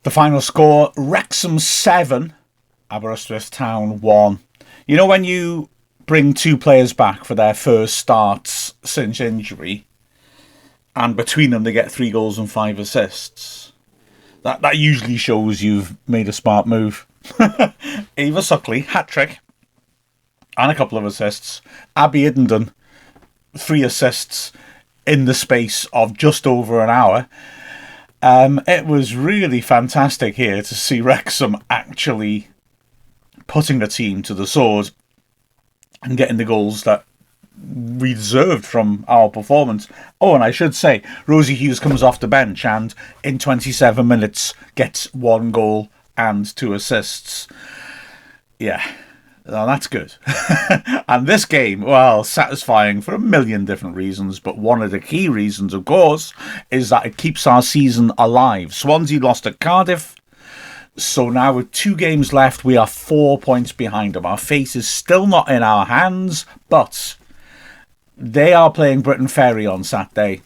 The final score, Wrexham 7, Aberystwyth Town 1. You know when you bring two players back for their first starts since injury, and between them they get 3 goals and 5 assists? That usually shows you've made a smart move. Eva Suckley, hat-trick, and a couple of assists. Abby Iddenden, 3 assists in the space of just over an hour. It was really fantastic here to see Wrexham actually putting the team to the sword and getting the goals that we deserved from our performance. Oh, and I should say, Rosie Hughes comes off the bench and in 27 minutes gets 1 goal and 2 assists. Yeah, well, that's good. And this game, well, satisfying for a million different reasons, but one of the key reasons, of course, is that it keeps our season alive. Swansea lost at Cardiff, so now with 2 games left, we are 4 points behind them. Our fate is still not in our hands, but they are playing Britain Ferry on Saturday.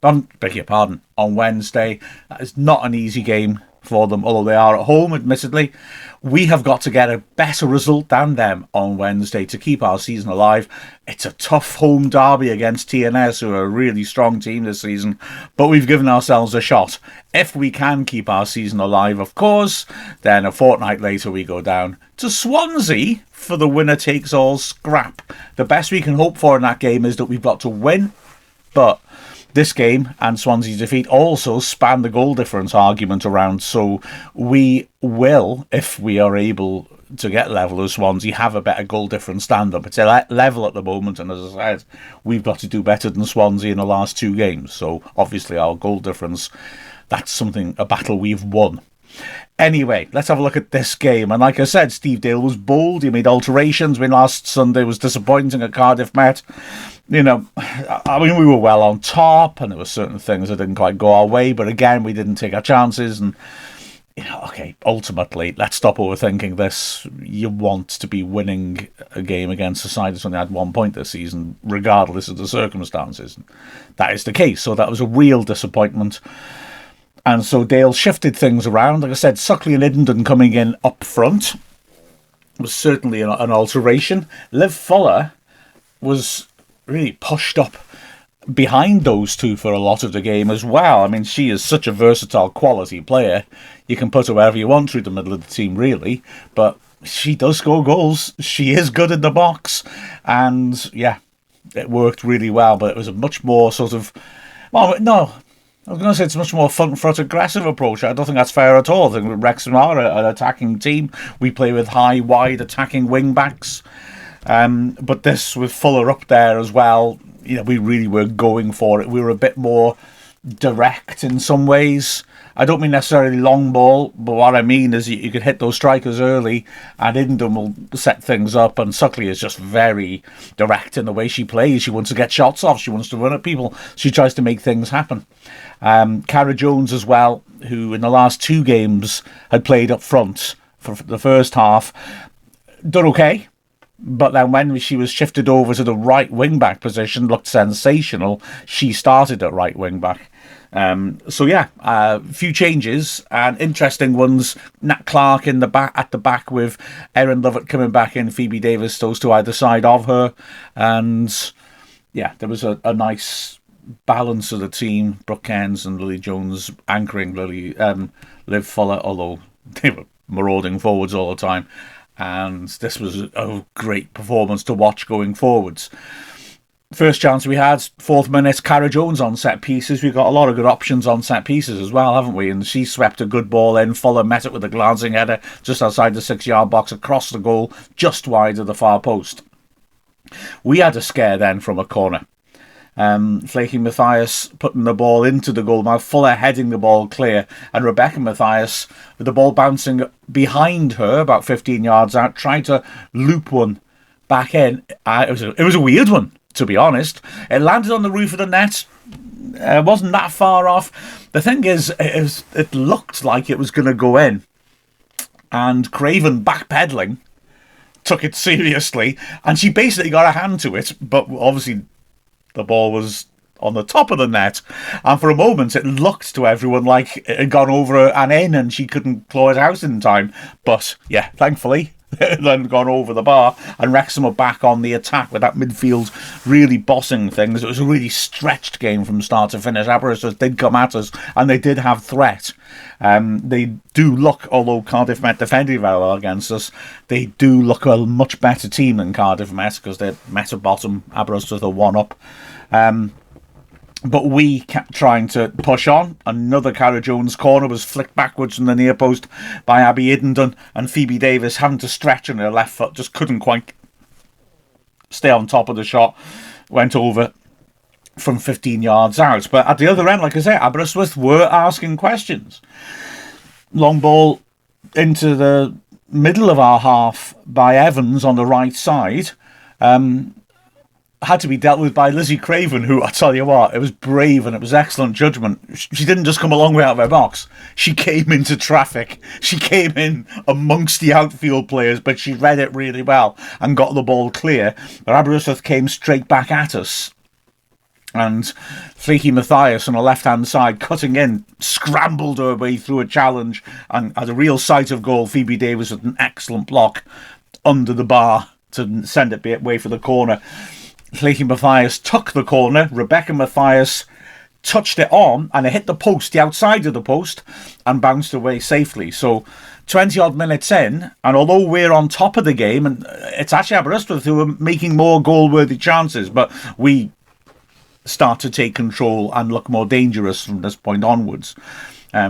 Beg your pardon, on Wednesday. That is not an easy game for them, although they are at home, admittedly. We have got to get a better result than them on Wednesday to keep our season alive. It's a tough home derby against TNS, who are a really strong team this season, but we've given ourselves a shot. If we can keep our season alive, of course, then a fortnight later we go down to Swansea for the winner-takes-all scrap. The best we can hope for in that game is that we've got to win, but this game and Swansea's defeat also span the goal difference argument around, so we will, if we are able to get level with Swansea, have a better goal difference stand-up. It's a level at the moment, and as I said, we've got to do better than Swansea in the last 2 games, so obviously our goal difference, that's a battle we've won. Anyway, let's have a look at this game. And like I said, Steve Dale was bold. He made alterations. Last Sunday was disappointing at Cardiff Met. We were well on top, and there were certain things that didn't quite go our way. But again, we didn't take our chances. And, ultimately, let's stop overthinking this. You want to be winning a game against a side that's only had 1 point this season, regardless of the circumstances. That is the case. So that was a real disappointment. And so Dale shifted things around. Like I said, Suckley and Iddenden coming in up front was certainly an alteration. Liv Fuller was really pushed up behind those two for a lot of the game as well. I mean, she is such a versatile quality player. You can put her wherever you want through the middle of the team, really. But she does score goals. She is good in the box. And, yeah, it worked really well. But it was a much more sort of... Well, no... I was going to say it's a much more front-foot aggressive approach. I don't think that's fair at all. I think Wrexham are an attacking team. We play with high, wide attacking wing-backs. But this, with Fuller up there as well, we really were going for it. We were a bit more direct in some ways. I don't mean necessarily long ball, but what I mean is you could hit those strikers early and Iddenden will set things up, and Suckley is just very direct in the way she plays. She wants to get shots off. She wants to run at people. She tries to make things happen. Cara Jones as well, who in the last 2 games had played up front for the first half, done okay. But then when she was shifted over to the right wing-back position, looked sensational. She started at right wing-back. A few changes and interesting ones. Nat Clark at the back with Erin Lovett coming back in, Phoebe Davis, those two either side of her. And yeah, there was a nice balance of the team. Brooke Cairns and Lily Jones anchoring Liv Fuller, although they were marauding forwards all the time. And this was a great performance to watch going forwards. First chance we had, 4th minute, Cara Jones on set pieces. We've got a lot of good options on set pieces as well, haven't we? And she swept a good ball in. Fuller met it with a glancing header just outside the 6-yard box, across the goal, just wide of the far post. We had a scare then from a corner. Flaky Mathias putting the ball into the goal mouth, Fuller heading the ball clear, and Rebecca Mathias with the ball bouncing behind her about 15 yards out, trying to loop one back in. It was a weird one, to be honest. It landed on the roof of the net. It wasn't that far off. The thing is, it looked like it was going to go in, and Craven backpedaling took it seriously, and she basically got a hand to it, but obviously the ball was on the top of the net, and for a moment it looked to everyone like it had gone over and in and she couldn't claw it out in time. But yeah, thankfully it had gone over the bar, and Wrexham are back on the attack with that midfield really bossing things. It was a really stretched game from start to finish. Aberystwyth did come at us and they did have threat. They do look, although Cardiff Met defended very well against us, they do look a much better team than Cardiff Met, because they're Met at bottom, Aberystwyth are one up. But we kept trying to push on. Another Cara Jones corner was flicked backwards from the near post by Abby Iddenden, and Phoebe Davis, having to stretch on her left foot, just couldn't quite stay on top of the shot. Went over from 15 yards out. But at the other end, like I say, Aberystwyth were asking questions. Long ball into the middle of our half by Evans on the right side. Had to be dealt with by Lizzie Craven, who, I tell you what, it was brave and it was excellent judgment. She didn't just come a long way out of her box. She came into traffic. She came in amongst the outfield players, but she read it really well and got the ball clear. But Aberystwyth came straight back at us. And Flaky Matthias on the left-hand side, cutting in, scrambled her way through a challenge and had a real sight of goal. Phoebe Davis with an excellent block under the bar to send it away for the corner. Flaky Matthias took the corner. Rebecca Matthias touched it on and it hit the post, the outside of the post, and bounced away safely. So 20-odd minutes in, and although we're on top of the game, and it's actually Aberystwyth who are making more goal-worthy chances, but we start to take control and look more dangerous from this point onwards.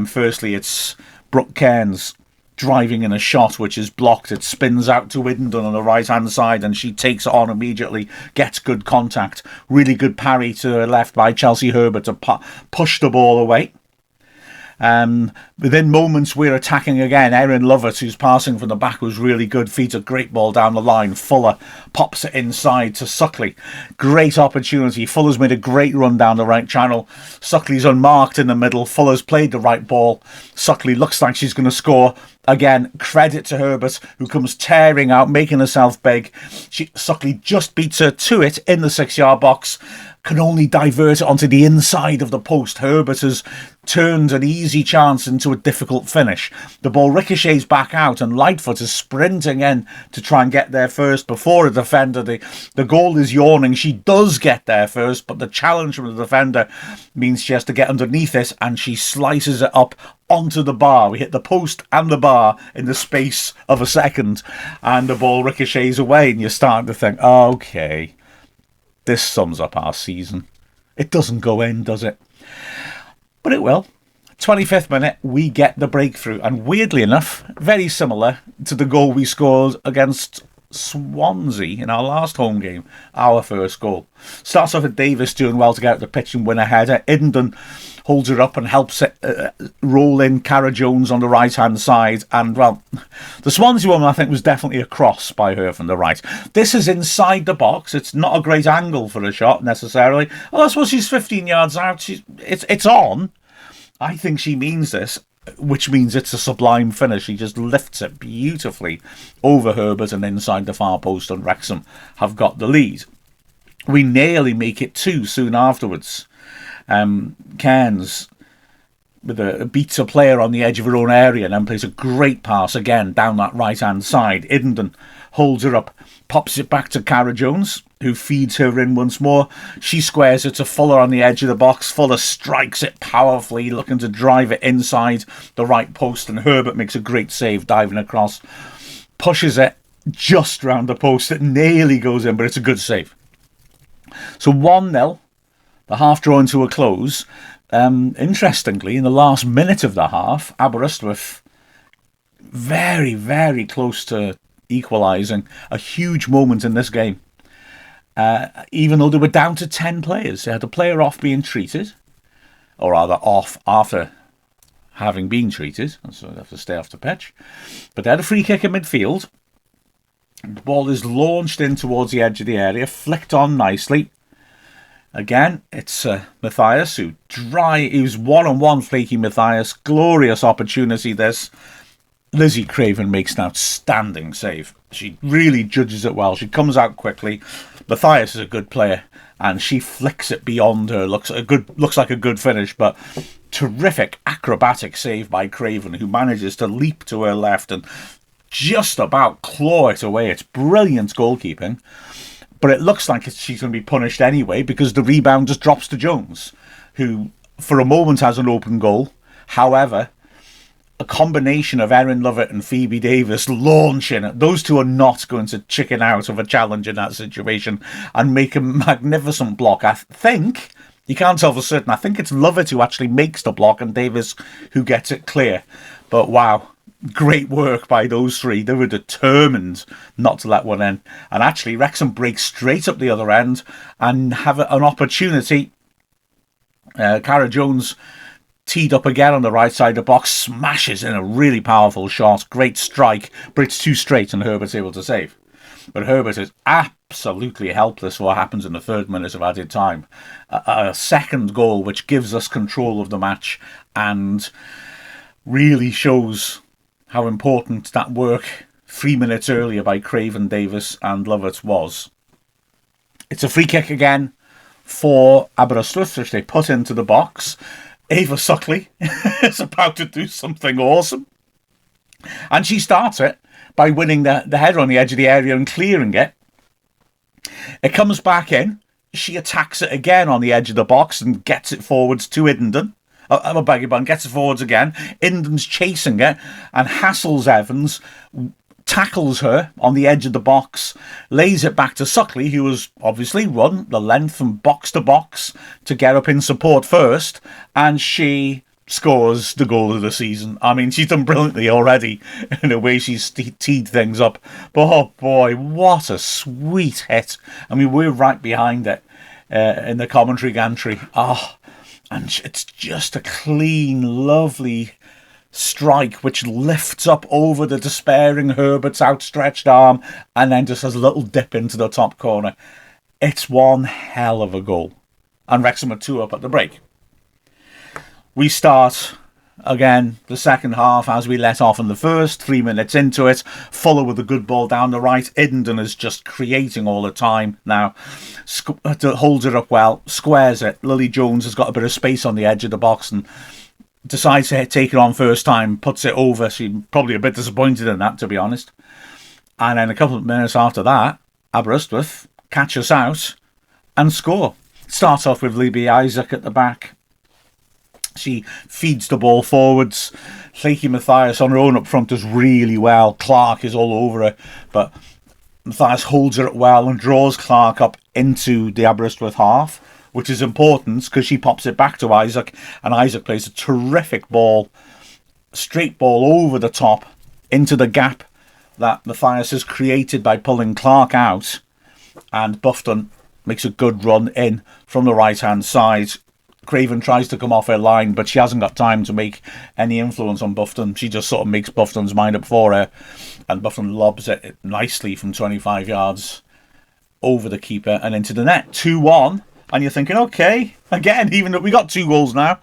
Firstly, it's Brooke Cairns driving in a shot which is blocked. It spins out to Iddenden on the right-hand side and she takes it on immediately, gets good contact. Really good parry to her left by Chelsea Herbert to push the ball away. Within moments we're attacking again. Erin Lovett, who's passing from the back, was really good, feeds a great ball down the line. Fuller pops it inside to Suckley. Great opportunity. Fuller's made a great run down the right channel. Suckley's unmarked in the middle. Fuller's played the right ball. Suckley looks like she's going to score. Again, credit to Herbert, who comes tearing out, making herself big. Suckley just beats her to it in the 6-yard box. Can only divert it onto the inside of the post. Herbert has turned an easy chance into a difficult finish. The ball ricochets back out and Lightfoot is sprinting in to try and get there first before a defender. The goal is yawning. She does get there first, but the challenge from the defender means she has to get underneath it, and she slices it up onto the bar. We hit the post and the bar in the space of a second, and the ball ricochets away, and you're starting to think, okay, this sums up our season. It doesn't go in, does it? But it will. 25th minute, we get the breakthrough. And weirdly enough, very similar to the goal we scored against Swansea in our last home game, our first goal. Starts off with Davis doing well to get out the pitch and win a header. Iddenden holds it up and helps it roll in Cara Jones on the right-hand side. And, well, the Swansea one, I think, was definitely a cross by her from the right. This is inside the box. It's not a great angle for a shot, necessarily. Well, I suppose she's 15 yards out. It's on. I think she means this, which means it's a sublime finish. He just lifts it beautifully over Herbert and inside the far post, and Wrexham have got the lead. We nearly make it 2 soon afterwards. Cairns beats a player on the edge of her own area and then plays a great pass again down that right-hand side. Iddenden holds her up, pops it back to Cara Jones, who feeds her in once more. She squares it to Fuller on the edge of the box. Fuller strikes it powerfully, looking to drive it inside the right post, and Herbert makes a great save diving across. Pushes it just round the post. It nearly goes in, but it's a good save. So 1-0. The half drawing to a close. Interestingly, in the last minute of the half, Aberystwyth very, very close to equalising. A huge moment in this game. Even though they were down to 10 players. They had a player off being treated, or rather off after having been treated, so they have to stay off the pitch. But they had a free kick in midfield. The ball is launched in towards the edge of the area, flicked on nicely. Again, it's Matthias he was one-on-one Flaky Matthias. Glorious opportunity this. Lizzie Craven makes an outstanding save. She really judges it well. She comes out quickly. Matthias is a good player, and she flicks it beyond her. Looks like a good finish, but terrific acrobatic save by Craven, who manages to leap to her left and just about claw it away. It's brilliant goalkeeping, but it looks like she's going to be punished anyway because the rebound just drops to Jones, who for a moment has an open goal. However, a combination of Erin Lovett and Phoebe Davis launching it. Those two are not going to chicken out of a challenge in that situation and make a magnificent block. I think, you can't tell for certain, I think it's Lovett who actually makes the block and Davis who gets it clear. But wow, great work by those three. They were determined not to let one in. And actually, Wrexham breaks straight up the other end and have an opportunity. Cara Jones teed up again on the right side of the box, smashes in a really powerful shot. Great strike, but it's too straight and Herbert's able to save. But Herbert is absolutely helpless for what happens in the 3rd minute of added time. A second goal which gives us control of the match and really shows how important that work 3 minutes earlier by Craven, Davis and Lovett was. It's a free kick again for Aberystwyth, which they put into the box. Ava Suckley is about to do something awesome. And she starts it by winning the header on the edge of the area and clearing it. It comes back in. She attacks it again on the edge of the box and gets it forwards to Iddenden. I beg your pardon, gets it forwards again. Iddenden's chasing it and hassles Evans, tackles her on the edge of the box, lays it back to Suckley, who has obviously run the length from box to box to get up in support first, and she scores the goal of the season. I mean, she's done brilliantly already in the way she's teed things up. But oh boy, what a sweet hit. I mean, we're right behind it in the commentary gantry. And it's just a clean, lovely strike which lifts up over the despairing Herbert's outstretched arm and then just has a little dip into the top corner. It's one hell of a goal. And Wrexham are 2 up at the break. We start again the second half as we let off in the first. 3 minutes into it, Fuller with a good ball down the right. Iddenden is just creating all the time now. Holds it up well, squares it. Lily Jones has got a bit of space on the edge of the box and decides to take it on first time, puts it over. She's probably a bit disappointed in that, to be honest. And then a couple of minutes after that, Aberystwyth catch us out and score. Starts off with Libby Isaac at the back. She feeds the ball forwards. Llaki Matthias on her own up front does really well. Clark is all over her, but Matthias holds her up well and draws Clark up into the Aberystwyth half, which is important because she pops it back to Isaac, and Isaac plays a terrific ball, straight ball over the top into the gap that Matthias has created by pulling Clark out, and Buffton makes a good run in from the right-hand side. Craven tries to come off her line, but she hasn't got time to make any influence on Buffton. She just sort of makes Buffton's mind up for her, and Buffton lobs it nicely from 25 yards over the keeper and into the net. 2-1, and you're thinking, okay, again, even though we got 2 goals now,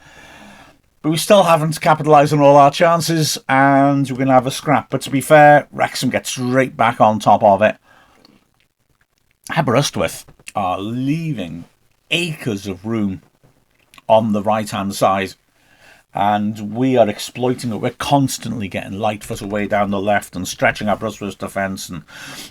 but we still haven't capitalised on all our chances, and we're going to have a scrap. But to be fair, Wrexham gets straight back on top of it. Aberystwyth are leaving acres of room on the right-hand side, and we are exploiting it. We're constantly getting light-foot away down the left and stretching Aberystwyth's defence. And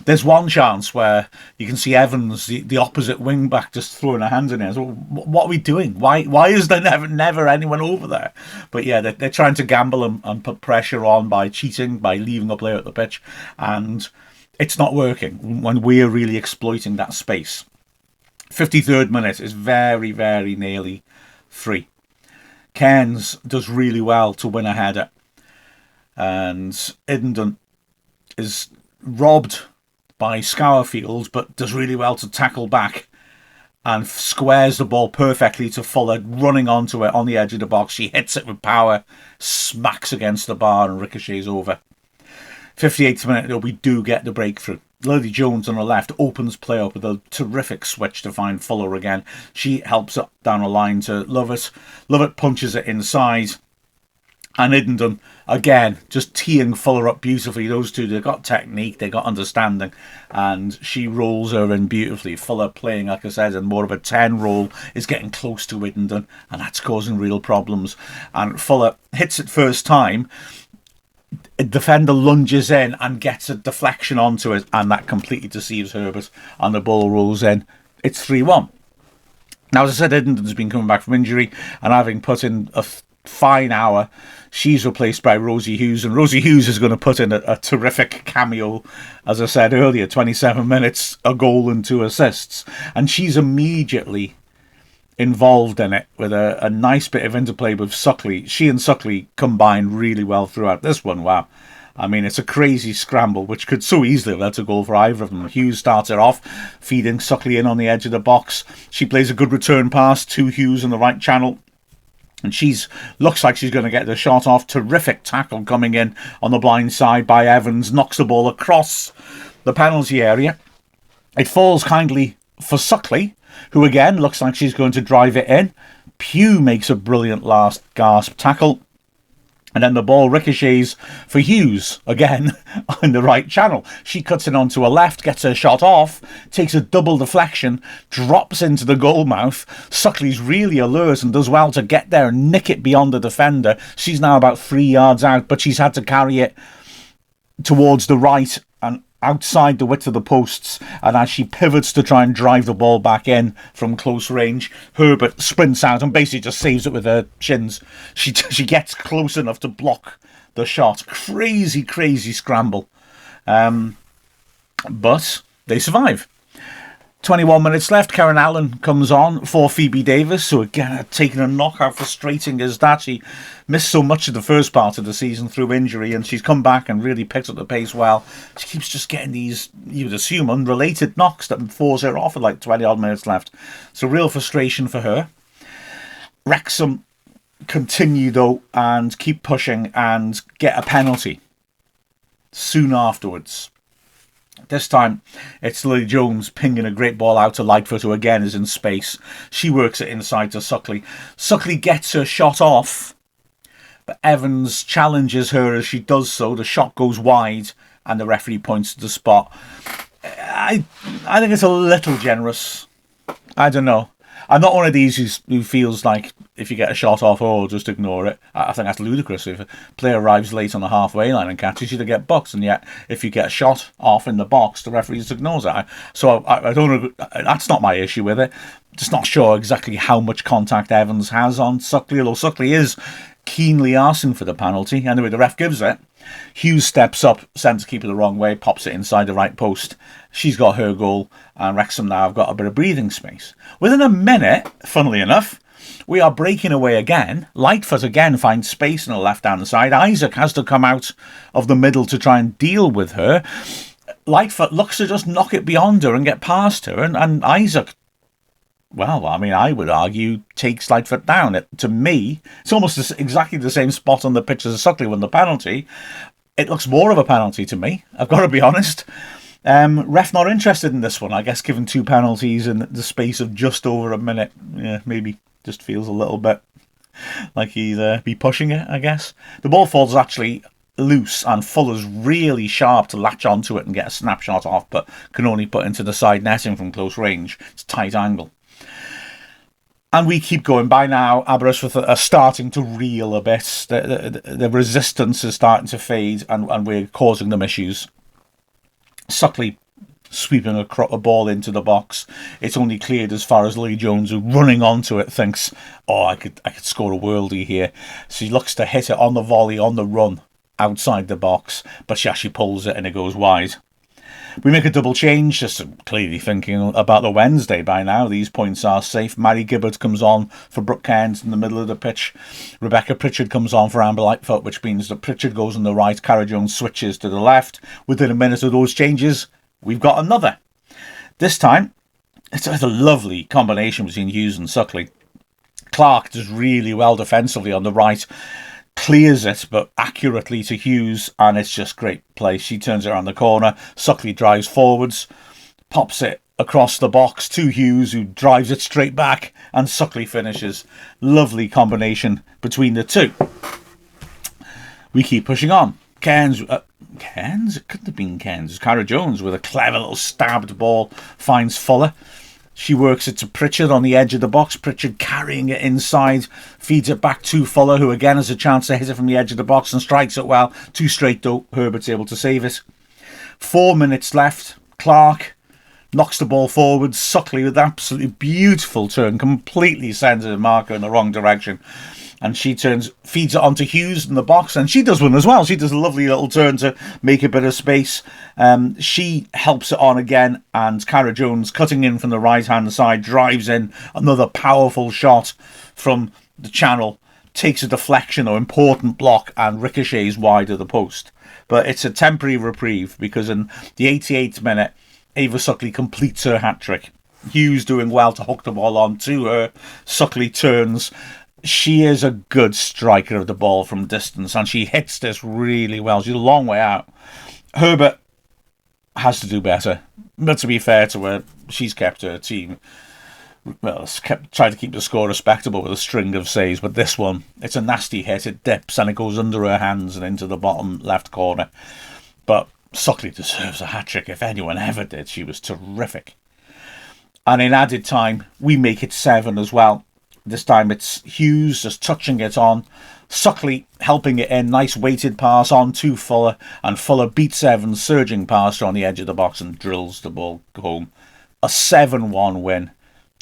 there's one chance where you can see Evans, the opposite wing-back, just throwing her hands in there. So what are we doing? Why is there never anyone over there? But yeah, they're trying to gamble and put pressure on by cheating, by leaving a player at the pitch, and it's not working when we're really exploiting that space. 53rd minute is very, very nearly 3. Cairns does really well to win a header, and Iddenden is robbed by Scourfield, but does really well to tackle back and squares the ball perfectly to Fuller, running onto it on the edge of the box. She hits it with power, smacks against the bar and ricochets over. 58th minute, though, we do get the breakthrough. Lily Jones on the left opens play up with a terrific switch to find Fuller again. She helps up down the line to Lovett. Lovett punches it inside, And Iddenden, again, just teeing Fuller up beautifully. Those two, they've got technique, they've got understanding, and she rolls her in beautifully. Fuller playing, like I said, in more of a 10 role, is getting close to Iddenden, and that's causing real problems. And Fuller hits it first time, a defender lunges in and gets a deflection onto it, and that completely deceives Herbert, and the ball rolls in. It's 3-1. Now, as I said, Iddenden's been coming back from injury, and having put in a fine hour, she's replaced by Rosie Hughes, and Rosie Hughes is going to put in a terrific cameo. As I said earlier, 27 minutes, a goal and 2 assists, and she's immediately involved in it with a nice bit of interplay with Suckley. She and Suckley combined really well throughout this one. Wow. I mean, it's a crazy scramble, which could so easily have led to a goal for either of them. Hughes starts it off, feeding Suckley in on the edge of the box. She plays a good return pass to Hughes in the right channel, and looks like she's going to get the shot off. Terrific tackle coming in on the blind side by Evans. Knocks the ball across the penalty area. It falls kindly for Suckley, who again looks like she's going to drive it in. Pugh makes a brilliant last gasp tackle. And then the ball ricochets for Hughes, again, in the right channel. She cuts it onto her left, gets her shot off, takes a double deflection, drops into the goal mouth. Suckley's really alert and does well to get there and nick it beyond the defender. She's now about 3 yards out, but she's had to carry it towards the right and outside the width of the posts, and as she pivots to try and drive the ball back in from close range, Herbert sprints out and basically just saves it with her shins. She gets close enough to block the shot. Crazy scramble. But they survive. 21 minutes left. Karen Allen comes on for Phoebe Davis, who again taking a knock. How frustrating is that? She missed so much of the first part of the season through injury, and she's come back and really picked up the pace well. She keeps just getting these, you'd assume, unrelated knocks that force her off with like 20 odd minutes left. So real frustration for her. Wrexham continue though and keep pushing and get a penalty soon afterwards. This time, it's Lily Jones pinging a great ball out to Lightfoot, who again is in space. She works it inside to Suckley. Suckley gets her shot off, but Evans challenges her as she does so. The shot goes wide, and the referee points to the spot. I think it's a little generous. I don't know. I'm not one of these who feels like if you get a shot off, oh, just ignore it. I think that's ludicrous. If a player arrives late on the halfway line and catches you, to get booked. And yet, if you get a shot off in the box, the referee just ignores it. So I don't. That's not my issue with it. Just not sure exactly how much contact Evans has on Suckley, although Suckley is keenly asking for the penalty. Anyway, the ref gives it. Hughes steps up, sends the keeper the wrong way, pops it inside the right post. She's got her goal, and Wrexham now have got a bit of breathing space. Within a minute, funnily enough, we are breaking away again. Lightfoot again finds space on the left-hand side. Isaac has to come out of the middle to try and deal with her. Lightfoot looks to just knock it beyond her and get past her, and Isaac, well, I mean, I would argue, takes Lightfoot down. To me, it's almost exactly the same spot on the pitch as Suckley won the penalty. It looks more of a penalty to me, I've got to be honest. Ref not interested in this one, I guess, given 2 penalties in the space of just over a minute. Yeah, maybe just feels a little bit like he'd be pushing it, I guess. The ball falls actually loose, and Fuller's really sharp to latch onto it and get a snapshot off, but can only put into the side netting from close range. It's a tight angle. And we keep going. By now, Aberystwyth are starting to reel a bit. The resistance is starting to fade, and we're causing them issues. Suckley sweeping a ball into the box. It's only cleared as far as Lily Jones, who running onto it thinks, oh, I could score a worldie here. She looks to hit it on the volley, on the run, outside the box, but she actually pulls it and it goes wide. We make a double change, just clearly thinking about the Wednesday by now. These points are safe. Mary Gibbard comes on for Brooke Cairns in the middle of the pitch. Rebecca Pritchard comes on for Amber Lightfoot, which means that Pritchard goes on the right, Cara Jones switches to the left. Within a minute of those changes, we've got another. This time, it's a lovely combination between Hughes and Suckley. Clark does really well defensively on the right, clears it but accurately to Hughes, and it's just great play. She turns it around the corner, Suckley drives forwards, pops it across the box to Hughes, who drives it straight back, and Suckley finishes. Lovely combination between the two. We keep pushing on. Cairns? It couldn't have been Cairns. Cara Jones with a clever little stabbed ball finds Fuller. She works it to Pritchard on the edge of the box. Pritchard carrying it inside, feeds it back to Fuller, who again has a chance to hit it from the edge of the box and strikes it well. Too straight though. Herbert's able to save it. 4 minutes left. Clark knocks the ball forward. Suckley with an absolutely beautiful turn, completely sends a marker in the wrong direction. And she feeds it onto Hughes in the box, and she does one as well. She does a lovely little turn to make a bit of space. She helps it on again, and Cara Jones, cutting in from the right-hand side, drives in another powerful shot from the channel, takes a deflection or important block, and ricochets wide of the post. But it's a temporary reprieve, because in the 88th minute, Ava Suckley completes her hat-trick. Hughes doing well to hook the ball on to her. Suckley turns. She is a good striker of the ball from distance, and she hits this really well. She's a long way out. Herbert has to do better. But to be fair to her, she's kept her team, well, tried to keep the score respectable with a string of saves. But this one, it's a nasty hit. It dips and it goes under her hands and into the bottom left corner. But Suckley deserves a hat-trick. If anyone ever did, she was terrific. And in added time, we make it 7 as well. This time it's Hughes just touching it on. Suckley helping it in. Nice weighted pass on to Fuller. And Fuller beats Evans, surging past her on the edge of the box and drills the ball home. A 7-1 win.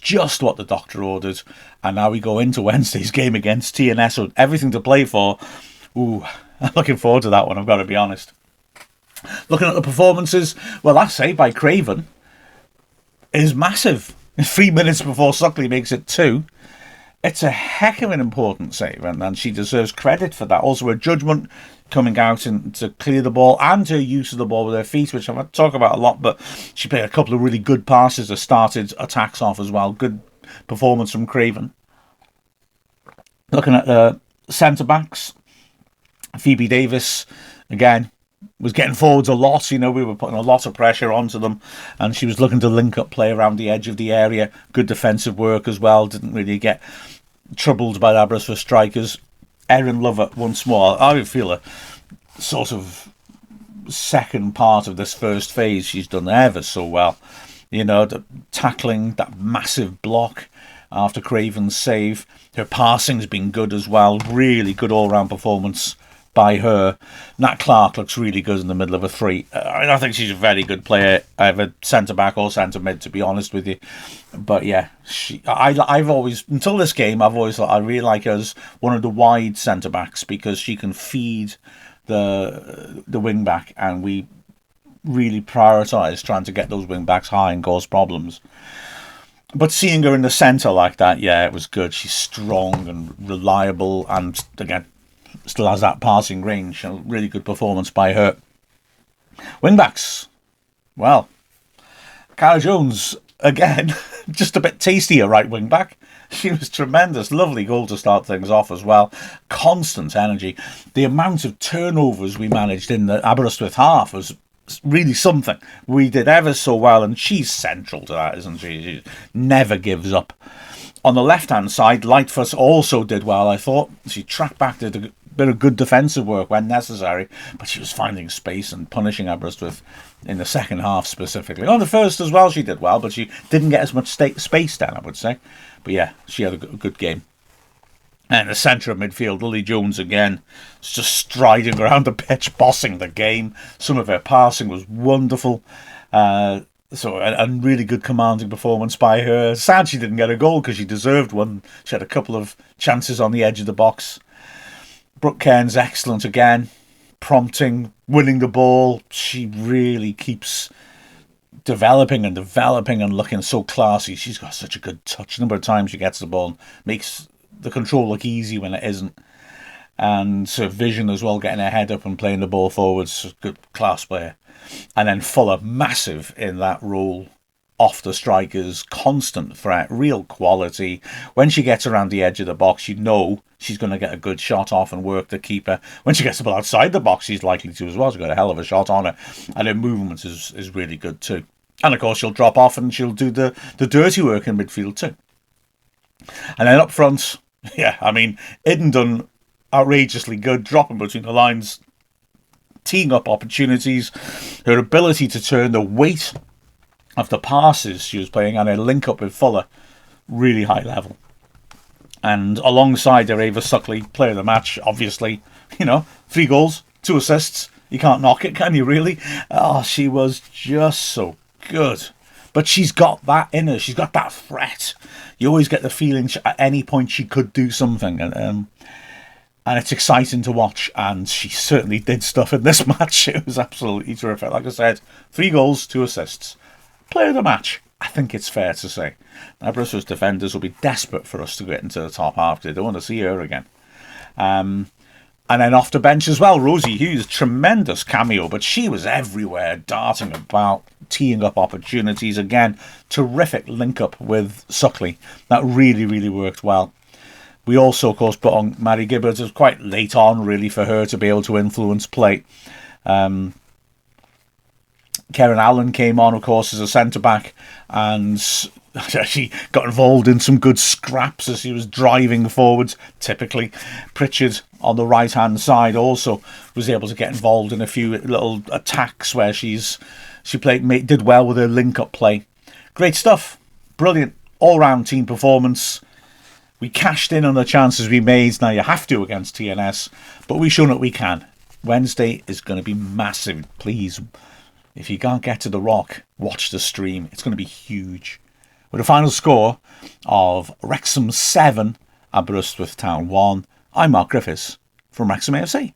Just what the doctor ordered. And now we go into Wednesday's game against TNS with everything to play for. Ooh, I'm looking forward to that one, I've got to be honest. Looking at the performances, well, that save by Craven is massive. 3 minutes before Suckley makes it 2. It's a heck of an important save, and she deserves credit for that. Also, her judgment coming out and to clear the ball, and her use of the ball with her feet, which I've talked about a lot, but she played a couple of really good passes that started attacks off as well. Good performance from Craven. Looking at the centre-backs, Phoebe Davis, again, was getting forwards a lot. We were putting a lot of pressure onto them, and she was looking to link up play around the edge of the area. Good defensive work as well. Didn't really get troubled by the Aberystwyth strikers. Erin Lovett once more. I feel a sort of second part of this first phase she's done ever so well. The tackling, that massive block after Craven's save. Her passing's been good as well. Really good all-round performance by her. Nat Clark looks really good in the middle of a 3. I think she's a very good player, either centre-back or centre-mid, to be honest with you. But yeah, I've always, until this game, I've always thought I really like her as one of the wide centre-backs, because she can feed the wing-back, and we really prioritise trying to get those wing-backs high and cause problems. But seeing her in the centre like that, yeah, it was good. She's strong and reliable, and again, still has that passing range. A really good performance by her. Wingbacks. Well, Cara Jones, again, just a bit tastier right wing back. She was tremendous. Lovely goal to start things off as well. Constant energy. The amount of turnovers we managed in the Aberystwyth half was really something. We did ever so well, and she's central to that, isn't she? She never gives up. On the left-hand side, Lightfoot also did well, I thought. She tracked back, did a bit of good defensive work when necessary, but she was finding space and punishing Aberystwyth in the second half specifically. On the first as well, she did well, but she didn't get as much space then, I would say. But yeah, she had a good game. And the centre of midfield, Lily Jones again, was just striding around the pitch, bossing the game. Some of her passing was wonderful. So a really good commanding performance by her. Sad she didn't get a goal because she deserved one. She had a couple of chances on the edge of the box. Brooke Cairns excellent again. Prompting, winning the ball. She really keeps developing and looking so classy. She's got such a good touch. A number of times she gets the ball and makes the control look easy when it isn't. And her vision as well, getting her head up and playing the ball forwards. Good class player. And then Fuller, massive in that role, off the strikers, constant threat, real quality. When she gets around the edge of the box, you know she's going to get a good shot off and work the keeper. When she gets the ball outside the box, she's likely to as well. She's got a hell of a shot on her. And her movement is really good too. And of course, she'll drop off and she'll do the dirty work in midfield too. And then up front, yeah, I mean, Iddon done outrageously good, dropping between the lines, teeing up opportunities. Her ability to turn, the weight of the passes she was playing, and her link up with Fuller, really high level. And alongside her, Ava Suckley, player of the match, obviously. 3 goals, 2 assists. You can't knock it, can you, really? Oh, she was just so good. But she's got that in her. She's got that threat. You always get the feeling at any point she could do something. And it's exciting to watch. And she certainly did stuff in this match. It was absolutely terrific. Like I said, 3 goals, 2 assists. Player of the match, I think it's fair to say. Aberystwyth's defenders will be desperate for us to get into the top half. They don't want to see her again. And then off the bench as well, Rosie Hughes, tremendous cameo, but she was everywhere, darting about, teeing up opportunities. Again, terrific link-up with Suckley. That really, really worked well. We also, of course, put on Mary Gibbard. It was quite late on, really, for her to be able to influence play. Karen Allen came on, of course, as a centre-back, and she got involved in some good scraps as she was driving forwards, typically. Pritchard on the right-hand side also was able to get involved in a few little attacks where she did well with her link-up play. Great stuff. Brilliant all-round team performance. We cashed in on the chances we made. Now you have to against TNS, but we've shown that we can. Wednesday is going to be massive. Please, if you can't get to the Rock, watch the stream. It's going to be huge. With a final score of Wrexham 7, Aberystwyth Town 1, I'm Mark Griffiths from Wrexham AFC.